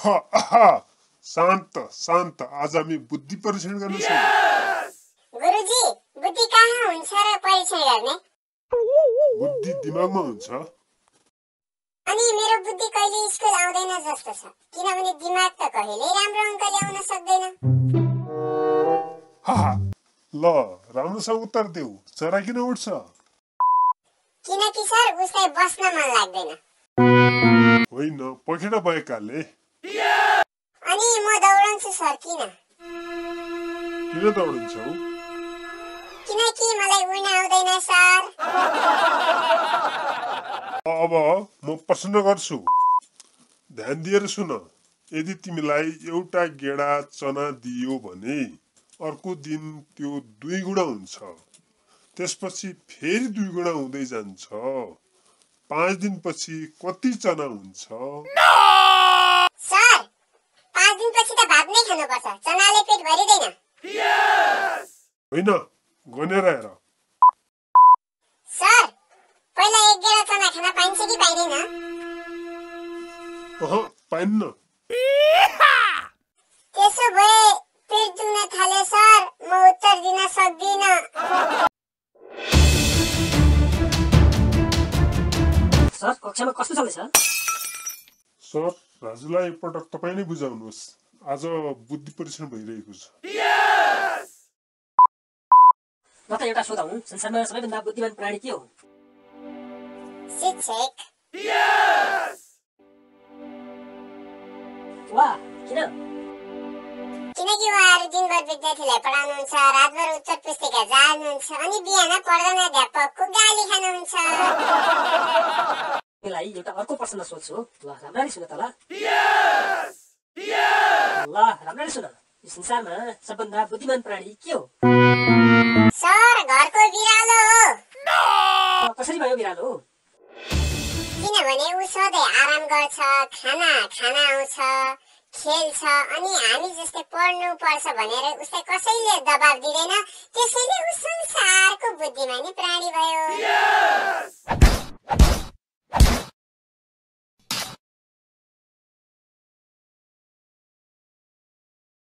शान्त शान्त आज हामी बुद्धि परीक्षण गर्न छौँ। गुरुजी, बुद्धि कहाँ हुन्छ र परीक्षण गर्ने? बुद्धि दिमागमा हुन्छ। अनि मेरो बुद्धि कहिले स्कुल आउँदैन जस्तो छ, किनभने दिमाग त कहिल्यै राम्रो अङ्क ल्याउन सक्दैन। ल राम्रोसँग उत्तर देऊ, चरा किन उड्छ? किनकि सर उसलाई बस्न मन लाग्दैन। होइन, पखेटा भएकाले। अनि म दौडन्छु सर, किन दौडिन्छौ? किनकि मलाई उड्न आउँदैन सर। अब म प्रश्न गर्छु, ध्यान दिएर सुन। यदि तिमीलाई एउटा गेडा चना दियो भने अर्को दिन त्यो 2 गुणा हुन्छ, त्यसपछि फेरि 2 गुणा हुँदै जान्छ। 5 दिनपछि कति चना हुन्छ? सर, 5 दिनपछि त भात नै खानुपर्छ, चनाले पेट भरिदैन। होइन, गनेर हेर। सर, पहिला 1 गेडा चना खान पाइन्छ कि पाइदैन? पाइन्न। त्यसो भए पेट दुख्न थाले सर, म उत्तर दिन सक्दिन। सर, कक्षामा कस्तो चल्दैछ? सर, राजुलाई एकपटक तपाईँ नै बुझाउनुहोस्। आज बुद्धि परीक्षण भइरहेको छ। ल त एउटा सोधौँ, संसारमा सबैभन्दा बुद्धिमान प्राणी के हो? शिक्षक। वाह, किन? किनकि उहाँहरू दिनभर विद्यार्थीलाई पढाउनुहुन्छ, रातभर उत्तर पुस्तिका जाल्नुहुन्छ, अनि बिहान पढ्दैन अध्यापकको गाली खानुहुन्छ। त्यसलाई एउटा अर्को प्रश्न सोध्छु, ल राम्ररी सुन त ल। ल राम्ररी सुन, यो संसारमा सबभन्दा बुद्धिमान प्राणी के हो? सर, घरको बिरालो हो। कसरी भयो बिरालो? किनभने ऊ सधैँ आराम गर्छ, खाना खान आउँछ, खेल्छ, अनि हामी जस्तै पढ्नु पर्छ भनेर उसलाई कसैले दबाब दिँदैन, त्यसैले ऊ संसारको बुद्धिमानी प्राणी भयो।